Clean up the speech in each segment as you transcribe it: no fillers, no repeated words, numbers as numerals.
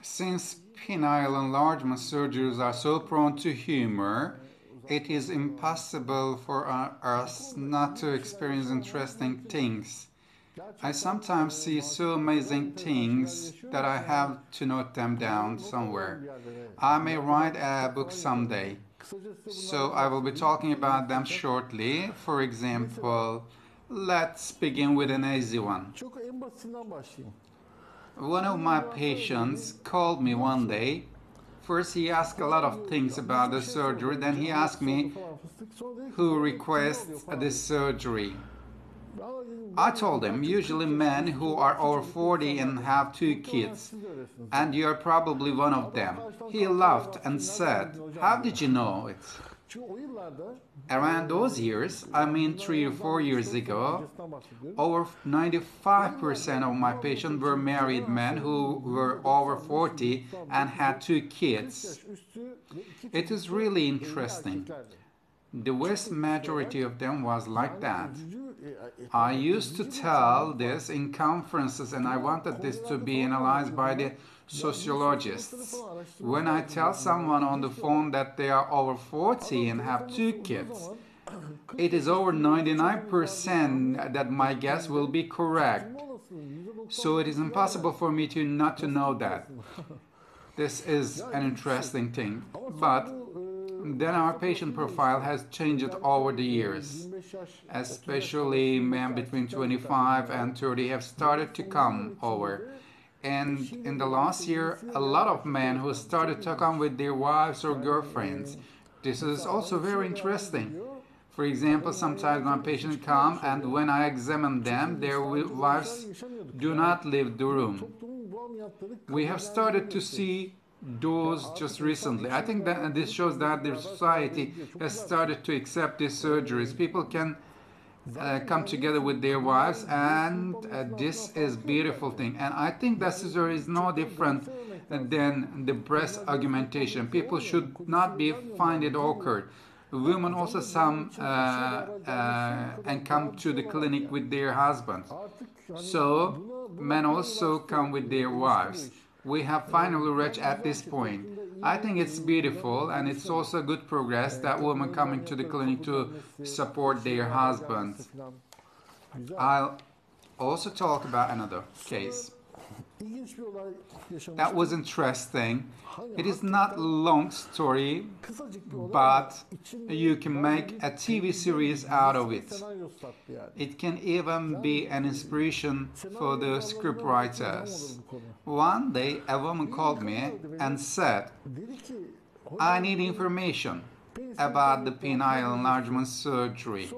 Since penile enlargement surgeries are so prone to humor, it is impossible for us not to experience interesting things. I sometimes see so amazing things that I have to note them down somewhere. I may write a book someday. So I will be talking about them shortly. For example, let's begin with an easy one. One of my patients called me one day. First he asked a lot of things about the surgery, then he asked me who requests the surgery. I told him, usually men who are over 40 and have 2 kids, and you're probably one of them. He laughed and said, "How did you know it?" Around those years, I mean 3 or 4 years ago, over 95% of my patients were married men who were over 40 and had 2 kids. It is really interesting. The vast majority of them was like that. I used to tell this in conferences and I wanted this to be analyzed by the sociologists. When I tell someone on the phone that they are over 40 and have 2 kids, it is over 99% that my guess will be correct. So it is impossible for me to not to know that. This is an interesting thing. But then our patient profile has changed over the years. Especially men between 25 and 30 have started to come over. And in the last year, a lot of men who started to come with their wives or girlfriends. This is also very interesting. For example, sometimes my patients come and when I examine them, their wives do not leave the room. We have started to see those just recently. I think that this shows that the society has started to accept these surgeries. People can come together with their wives, and this is beautiful thing. And I think that surgery is no different than the breast augmentation. People should not be find it awkward. Women also and come to the clinic with their husbands. So men also come with their wives. We have finally reached at this point. I think it's beautiful and it's also good progress that women coming to the clinic to support their husbands. I'll also talk about another case. That was interesting. It is not a long story, but you can make a TV series out of it. It can even be an inspiration for the script writers. One day, a woman called me and said, "I need information about the penile enlargement surgery."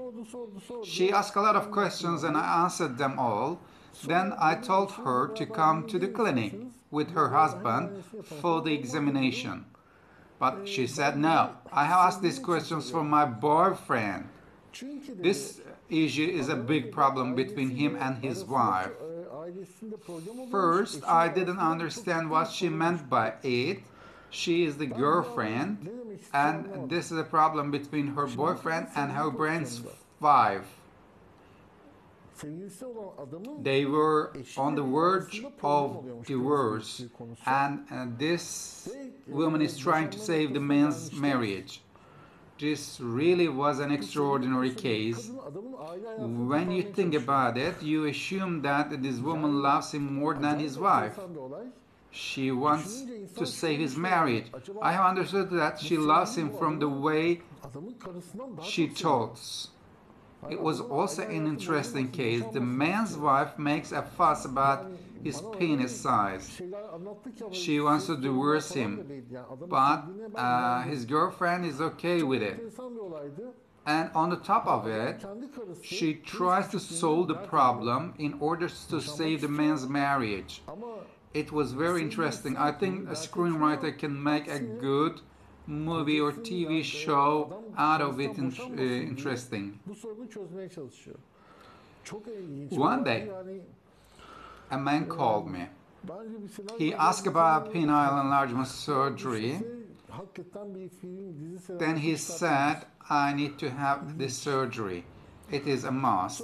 She asked a lot of questions and I answered them all. Then I told her to come to the clinic with her husband for the examination. But she said, "No, I have asked these questions for my boyfriend." This issue is a big problem between him and his wife. First, I didn't understand what she meant by it. She is the girlfriend, and this is a problem between her boyfriend and her boyfriend's wife. They were on the verge of divorce, and this woman is trying to save the man's marriage. This really was an extraordinary case. When you think about it, you assume that this woman loves him more than his wife. She wants to save his marriage. I have understood that she loves him from the way she talks. It was also an interesting case. The man's wife makes a fuss about his penis size. She wants to divorce him, but his girlfriend is okay with it. And on the top of it, she tries to solve the problem in order to save the man's marriage. It was very interesting. I think a screenwriter can make a good movie or TV show out of it interesting. One day, a man called me. He asked about penile enlargement surgery. Then he said, "I need to have this surgery. It is a must."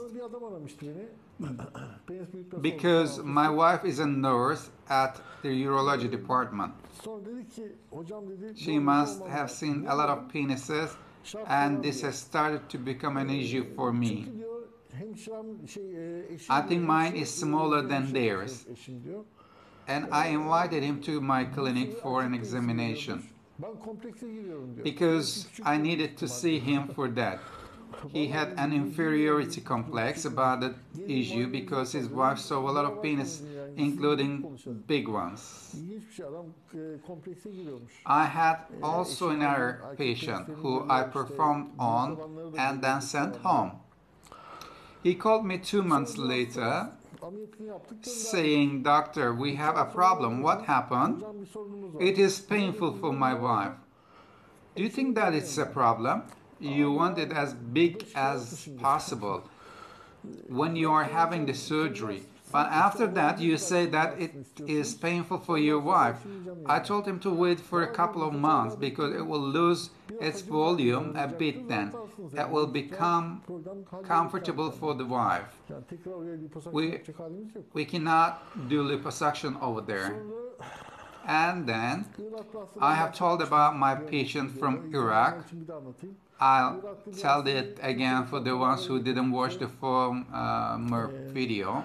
because my wife is a nurse at the urology department. She must have seen a lot of penises, and this has started to become an issue for me. I think mine is smaller than theirs, and I invited him to my clinic for an examination because I needed to see him for that. He had an inferiority complex about the issue because his wife saw a lot of penis, including big ones. I had also another patient who I performed on and then sent home. He called me 2 months later saying, "Doctor, we have a problem. What happened? It is painful for my wife. Do you think that it's a problem? You want it as big as possible when you are having the surgery, but after that you say that it is painful for your wife." I told him to wait for a couple of months because it will lose its volume a bit then. It will become comfortable for the wife. We cannot do liposuction over there. And then I have told about my patient from Iraq. I'll tell it again for the ones who didn't watch the former video.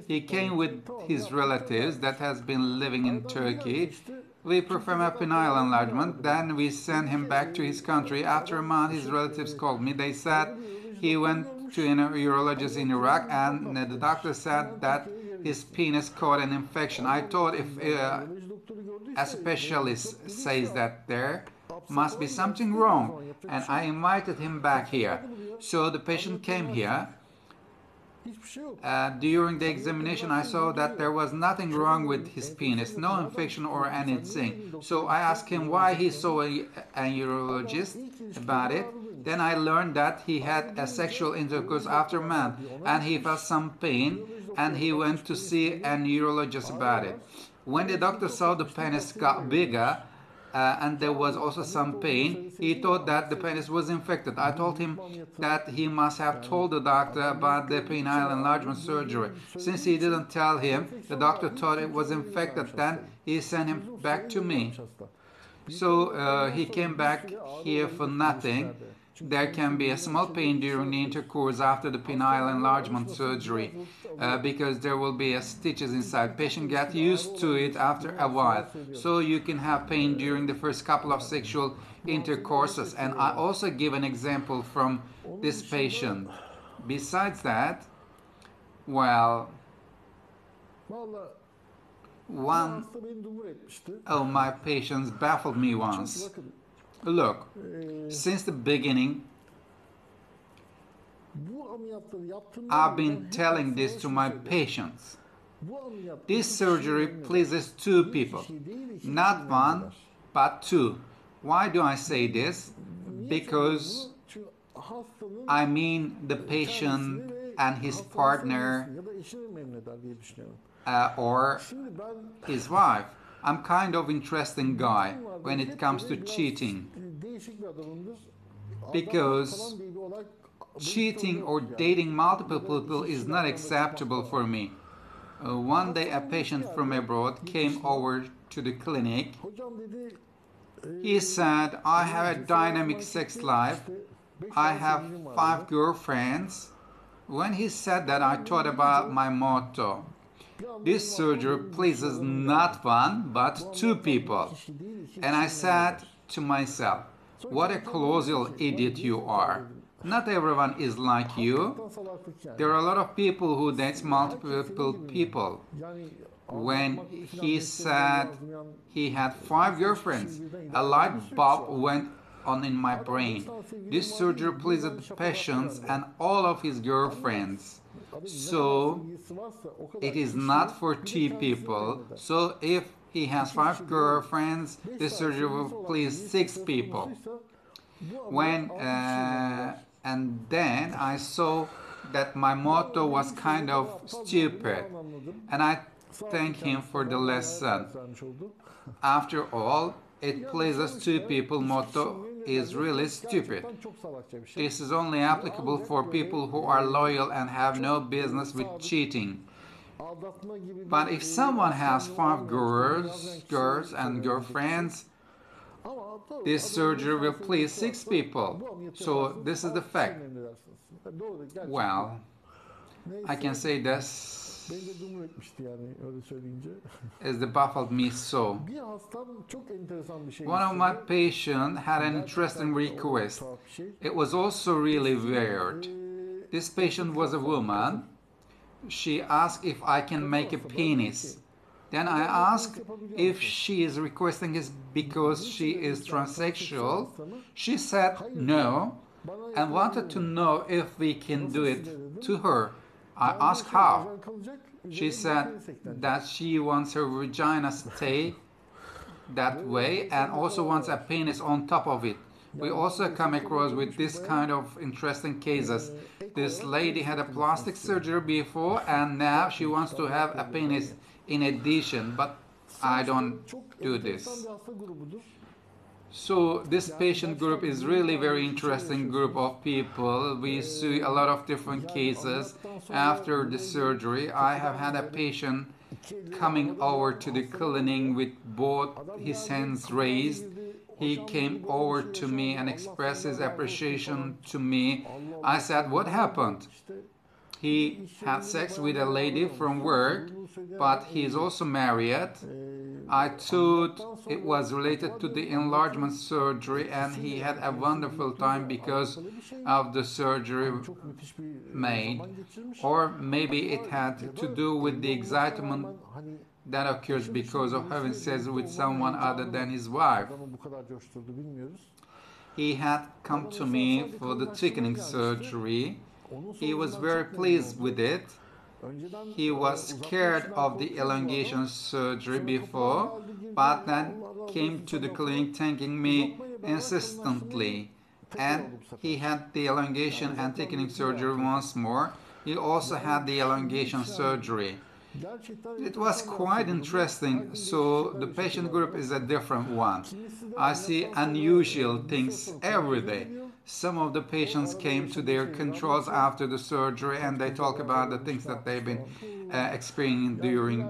He came with his relatives that has been living in Turkey. We performed a penile enlargement, then we sent him back to his country. After a month, his relatives called me. They said he went to a urologist in Iraq and the doctor said that his penis caught an infection. I thought if a specialist says that there must be something wrong, and I invited him back here. So the patient came here. During the examination I saw that there was nothing wrong with his penis, no infection or anything. So I asked him why he saw a urologist about it. Then I learned that he had a sexual intercourse after a month and he felt some pain and he went to see a urologist about it. When the doctor saw the penis got bigger, and there was also some pain, he thought that the penis was infected. I told him that he must have told the doctor about the penile enlargement surgery. Since he didn't tell him, the doctor thought it was infected. Then he sent him back to me. So he came back here for nothing. There can be a small pain during the intercourse after the penile enlargement surgery because there will be stitches inside. Patient get used to it after a while. So you can have pain during the first couple of sexual intercourses. And I also give an example from this patient. Besides that, well, one of my patients baffled me once. Look, since the beginning, I've been telling this to my patients. This surgery pleases 2 people, not 1, but 2. Why do I say this? Because I mean the patient and his partner or his wife. I'm kind of interesting guy when it comes to cheating, because cheating or dating multiple people is not acceptable for me. One day a patient from abroad came over to the clinic. He said, "I have a dynamic sex life. I have 5 girlfriends." When he said that, I thought about my motto. This surgery pleases not 1, but 2 people. And I said to myself, what a colossal idiot you are. Not everyone is like you. There are a lot of people who date multiple people. When he said he had 5 girlfriends, a light bulb went on in my brain. This surgery pleased the patients and all of his girlfriends. So it is not for 2 people. So if he has 5 girlfriends, this surgery will please 6 people. And then I saw that my motto was kind of stupid, and I thank him for the lesson. After all, it pleases 2 people motto is really stupid. This is only applicable for people who are loyal and have no business with cheating. But if someone has 5 girls and girlfriends, this surgery will please 6 people. So this is the fact. Well, I can say this as the baffled me so. One of my patients had an interesting request. It was also really weird. This patient was a woman. She asked if I can make a penis. Then I asked if she is requesting it because she is transsexual. She said no and wanted to know if we can do it to her. I asked how. She said that she wants her vagina stay that way and also wants a penis on top of it. We also come across with this kind of interesting cases. This lady had a plastic surgery before and now she wants to have a penis in addition, but I don't do this. So this patient group is really very interesting group of people. We see a lot of different cases after the surgery. I have had a patient coming over to the clinic with both his hands raised. He came over to me and expressed his appreciation to me. I said, what happened? He had sex with a lady from work, but he is also married. I thought it was related to the enlargement surgery and he had a wonderful time because of the surgery made. Or maybe it had to do with the excitement that occurs because of having sex with someone other than his wife. He had come to me for the thickening surgery. He was very pleased with it. He was scared of the elongation surgery before, but then came to the clinic thanking me insistently. And he had the elongation and thickening surgery once more. He also had the elongation surgery. It was quite interesting, so the patient group is a different one. I see unusual things every day. Some of the patients came to their controls after the surgery and they talk about the things that they've been experiencing during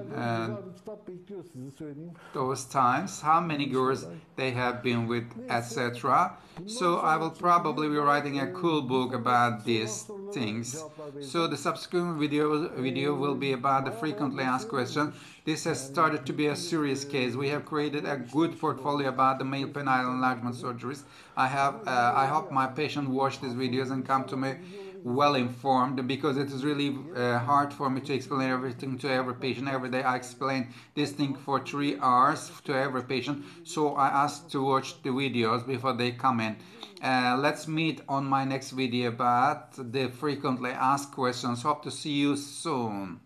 those times, how many girls they have been with, etc. So I will probably be writing a cool book about these things. So the subsequent video will be about the frequently asked questions. This has started to be a serious case. We have created a good portfolio about the male penile enlargement surgeries. I hope my patient watch these videos and come to me well informed, because it is really hard for me to explain everything to every patient. Every day I explain this thing for 3 hours to every patient, so I ask to watch the videos before they come in. Let's meet on my next video about the frequently asked questions. Hope to see you soon.